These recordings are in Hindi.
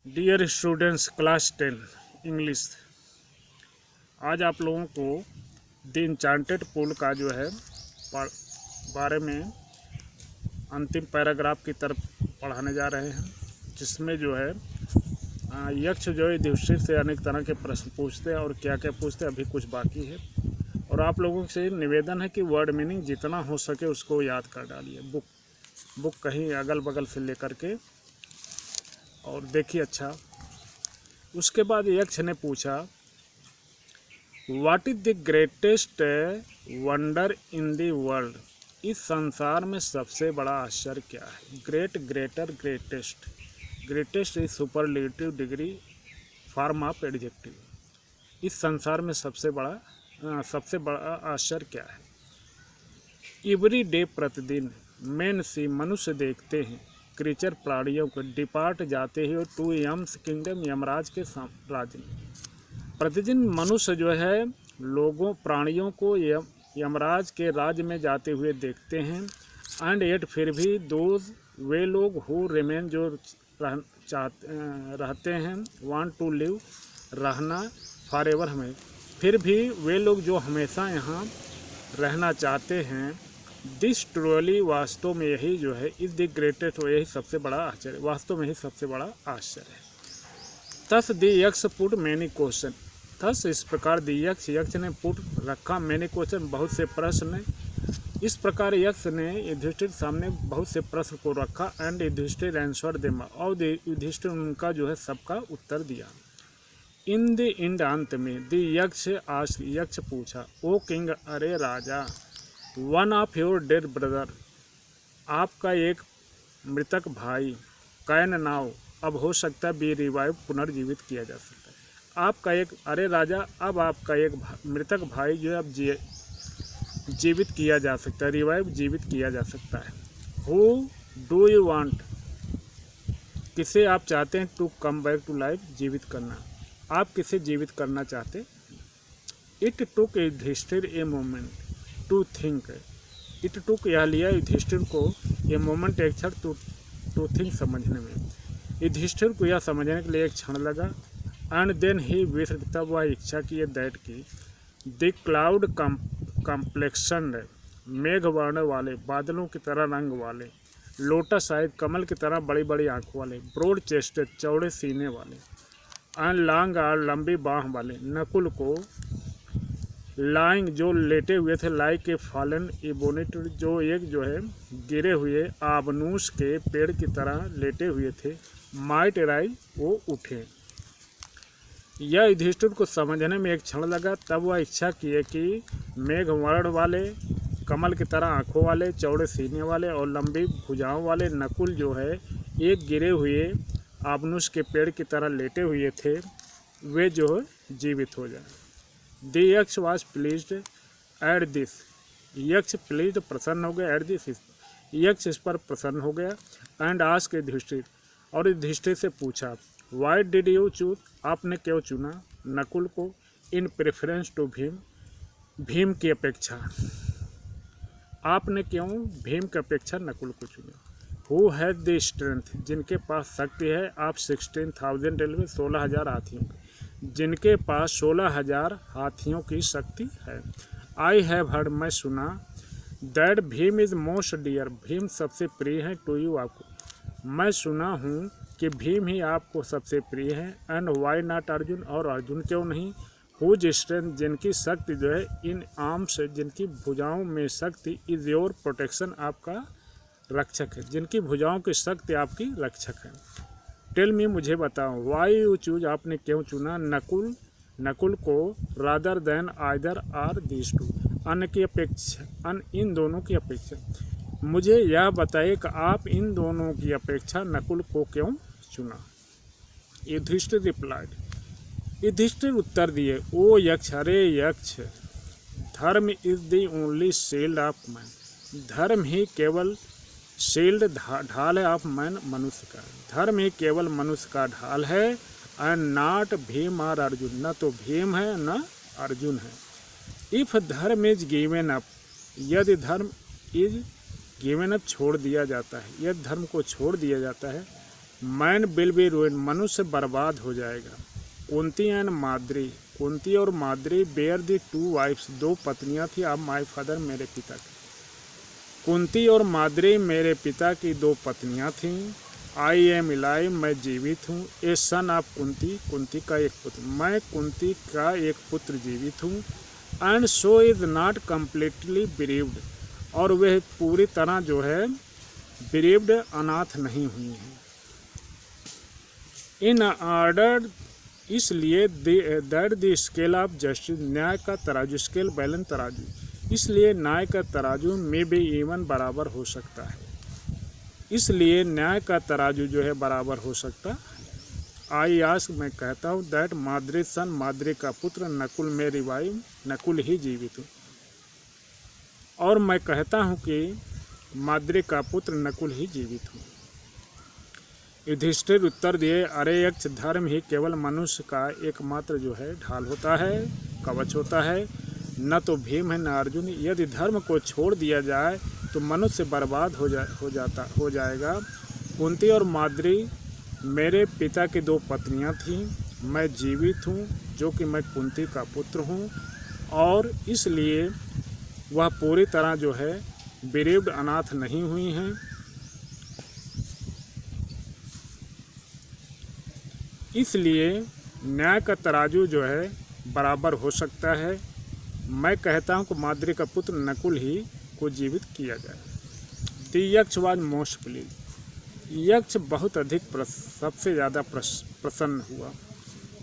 Dear students class 10 English. आज आप लोगों को द इंचांटेड पूल का जो है बारे में अंतिम पैराग्राफ की तरफ पढ़ाने जा रहे हैं, जिसमें जो है यक्ष जो है युधिष्ठिर से अनेक तरह के प्रश्न पूछते हैं और क्या क्या पूछते हैं अभी कुछ बाकी है। और आप लोगों से निवेदन है कि वर्ड मीनिंग जितना हो सके उसको याद कर डालिए। बुक कहीं अगल बगल से लेकर के और देखिए। अच्छा, उसके बाद यक्ष ने पूछा, what is the greatest wonder in the world? इस संसार में सबसे बड़ा आश्चर्य क्या है? Great, greater, greatest. Greatest is superlative degree form of adjective. इस संसार में सबसे बड़ा आश्चर्य क्या है? एवरी डे, प्रतिदिन, मैन सी, मनुष्य देखते हैं, क्रीचर, प्राणियों को, डिपार्ट, जाते हैं, टू यम्स किंगडम, यमराज के राज्य में। प्रतिदिन मनुष्य जो है लोगों, प्राणियों को यमराज के राज्य में जाते हुए देखते हैं। एंड एट, फिर भी, दोज, वे लोग, हु रिमेन, जो रहते हैं, वांट टू लिव, रहना, फॉरएवर, हमें, फिर भी वे लोग जो हमेशा यहाँ रहना चाहते हैं। दिस ट्रूली, वास्तव में यही जो है, इज द ग्रेटेस्ट, यही सबसे बड़ा आश्चर्य, वास्तव में ही सबसे बड़ा आश्चर्य है। थस द यक्ष पुट मैनी क्वेश्चन। थस, इस प्रकार द यक्ष ने पुट रखा, मैनी क्वेश्चन, बहुत से प्रश्न। इस प्रकार यक्ष ने युधिष्ठिर सामने बहुत से प्रश्न को रखा। एंड युधिष्ठिर आंसर देम, और युधिष्ठिर उनका जो है सबका उत्तर दिया। इन द एंड, अंत में, द यक्ष पूछा, ओ किंग, अरे राजा, one of your dead brother, आपका एक मृतक भाई, कैन नाउ, अब हो सकता है, बी रिवाइव, पुनर्जीवित किया जा सकता है। आपका एक, अरे राजा, अब आपका एक मृतक भाई जो है अब जीवित किया जा सकता है, रिवाइव, जीवित किया जा सकता है। हु डू यू वांट, किसे आप चाहते हैं, to come back to life, जीवित करना, आप किसे जीवित करना चाहते? It took Yudhishthira a moment to think. It took, यह लिया युधिष्ठिर को, ए मोमेंट, एक क्षण, टू थिंक, समझने में। युधिष्ठिर को यह समझने के लिए एक क्षण लगा। एंड देन ही विश, तब वह इच्छा की, दैट की, द क्लाउड कॉम्प्लेक्शन्ड, मेघ वर्ण वाले, बादलों की तरह रंग वाले, लोटस आइज, कमल की तरह बड़ी बड़ी आंखों वाले, ब्रॉड चेस्टेड, चौड़े सीने वाले, एंड लॉन्ग आर्म, लंबी बाह वाले, नकुल को, लाइंग, जो लेटे हुए थे, लाइक ए फॉलन इबोनिट, जो एक जो है गिरे हुए आबनूस के पेड़ की तरह लेटे हुए थे, माइट राइज, वो उठे। यह युधिष्ठिर को समझने में एक क्षण लगा। तब वह इच्छा किए कि मेघ वर्ण वाले, कमल की तरह आंखों वाले, चौड़े सीने वाले और लंबी भुजाओं वाले नकुल जो है एक गिरे हुए आबनूस के पेड़ की तरह लेटे हुए थे, वे जो है जीवित हो जाए। द यक्ष वॉज प्लीज्ड एट दिस, यक्ष प्लीज्ड, प्रसन्न हो गया, एट दिस, यक्ष इस पर प्रसन्न हो गया। एंड आस्क्ड युधिष्ठिर, और युधिष्ठिर से पूछा, वाई डिड यू चूज, आपने क्यों चुना नकुल को, इन प्रेफरेंस टू भीम, भीम की अपेक्षा, आपने क्यों भीम की अपेक्षा नकुल को चुना। हु हैज द स्ट्रेंथ, जिनके पास शक्ति है, आप 16,000 एलिफेंट, 16,000 हाथियों की, जिनके पास 16,000 हाथियों की शक्ति है। आई हैव हर्ड, मैं सुना, that Bhima is most dear, Bhima सबसे प्रिय है, टू यू, आपको, मैं सुना हूँ कि भीम ही आपको सबसे प्रिय है। एंड वाई नॉट अर्जुन, और अर्जुन क्यों नहीं। हुज स्ट्रेंथ, जिनकी शक्ति जो है, इन आर्म्स, जिनकी भुजाओं में शक्ति, इज योर प्रोटेक्शन, आपका रक्षक है, जिनकी भुजाओं की शक्ति आपकी रक्षक है। टेल मी, मुझे बताओ, वाई यू चूज, आपने क्यों चुना नकुल को, rather than either are these two, अन्य की अपेक्षा, इन दोनों की अपेक्षा, मुझे यह बताइए कि आप इन दोनों की अपेक्षा नकुल को क्यों चुना। युधिष्ठिर रिप्लाइड, युधिष्ठिर उत्तर दिए, ओ यक्ष, अरे यक्ष, धर्म is the only shield of man, धर्म ही केवल शील्ड, ढाल है, ऑफ मैन, मनुष्य का, धर्म ही केवल मनुष्य का ढाल है। एंड नॉट भीम और अर्जुन, न तो भीम है न अर्जुन है। इफ धर्म इज गिवन अप, यदि धर्म इज गिवन अप, छोड़ दिया जाता है, यदि धर्म को छोड़ दिया जाता है, मैन विल बी रूइंड, मनुष्य बर्बाद हो जाएगा। कुंती एंड माद्री, कुंती और माद्री बेयर दी 2 वाइफ्स, 2 पत्नियां थी अब माय फादर, मेरे पिता की। कुंती और माद्री मेरे पिता की 2 पत्नियां थीं। आई एम इलाइव, मैं जीवित हूँ। ए सन ऑफ कुंती, कुंती का एक पुत्र, मैं कुंती का एक पुत्र जीवित हूँ। And so is not completely bereaved, और वह पूरी तरह जो है बिरीव्ड, अनाथ नहीं हुई हैं। इन ऑर्डर, इसलिए that the scale of justice, न्याय का तराजू, स्केल बैलेंस तराजू, इसलिए न्याय का तराजू में भी इवन बराबर हो सकता है, इसलिए न्याय का तराजू जो है बराबर हो सकता है। आई आस्क, मैं कहता हूँ, दैट माद्री सन, माद्री का पुत्र, नकुल में रिवाइव, नकुल ही जीवित हूँ। और मैं कहता हूँ कि माद्री का पुत्र नकुल ही जीवित हूँ। युधिष्ठिर उत्तर दिए, अरे यक्ष, धर्म ही केवल मनुष्य का एकमात्र जो है ढाल होता है, कवच होता है, न तो भीम है न अर्जुन। यदि धर्म को छोड़ दिया जाए तो मनुष्य बर्बाद हो जाएगा। कुंती और माद्री मेरे पिता की 2 पत्नियां थीं। मैं जीवित हूँ, जो कि मैं कुंती का पुत्र हूँ, और इसलिए वह पूरी तरह जो है बिरीव्ड, अनाथ नहीं हुई हैं। इसलिए न्याय का तराजू जो है बराबर हो सकता है। मैं कहता हूँ कि माद्री का पुत्र नकुल ही को जीवित किया जाए। द यक्ष वाज मोस्ट प्लीज, यक्ष बहुत अधिक सबसे ज़्यादा प्रसन्न हुआ।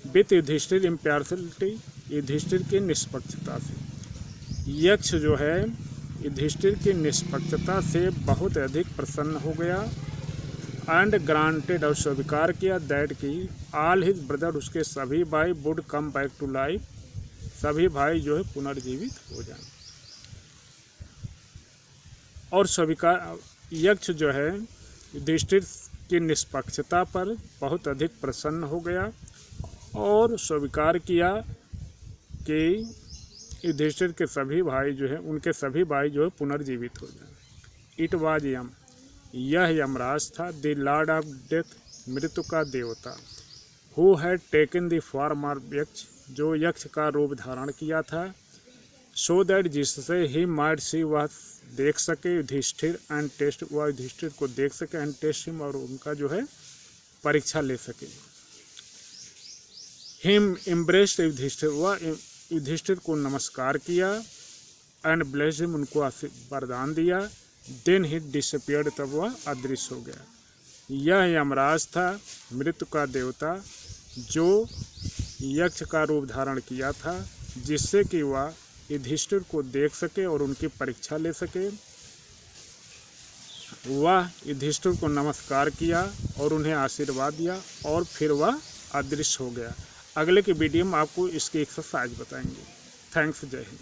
विथ युधिष्ठिर इम्पार्शियलिटी, युधिष्ठिर की निष्पक्षता से। यक्ष जो है युधिष्ठिर की निष्पक्षता से बहुत अधिक प्रसन्न हो गया। एंड ग्रांटेड, और स्वीकार किया, दैट की ऑल हिज ब्रदर, उसके सभी भाई, would come back to life, सभी भाई जो है पुनर्जीवित हो जाए। और स्वीकार, यक्ष जो है युधिष्ठिर की निष्पक्षता पर बहुत अधिक प्रसन्न हो गया और स्वीकार किया कि युधिष्ठिर के सभी भाई जो है, उनके सभी भाई जो है पुनर्जीवित हो जाए। इट वाज यम, यह यमराज था, द लॉर्ड ऑफ डेथ, मृत्यु का देवता, who had taken the form of यक्ष, जो यक्ष का रूप धारण किया था, सो दैट जिससे ही माइट सी, वह देख सके युधिष्ठिर एंड टेस्ट, वह युधिष्ठिर को देख सके एंड टेस्ट हिम, और उनका जो है परीक्षा ले सके। हिम एम्ब्रेस्ड युधिष्ठिर, वह युधिष्ठिर को नमस्कार किया, एंड ब्लेस्ड हिम, उनको वरदान दिया। देन ही डिसअपियर्ड, तब वह अदृश्य हो गया। यह यमराज था, मृत्यु का देवता, जो यक्ष का रूप धारण किया था, जिससे कि वह युधिष्ठिर को देख सके और उनकी परीक्षा ले सके। वह युधिष्ठिर को नमस्कार किया और उन्हें आशीर्वाद दिया, और फिर वह अदृश्य हो गया। अगले की वीडियो में आपको इसकी एक्सरसाइज बताएंगे। थैंक्स, जय हिंद।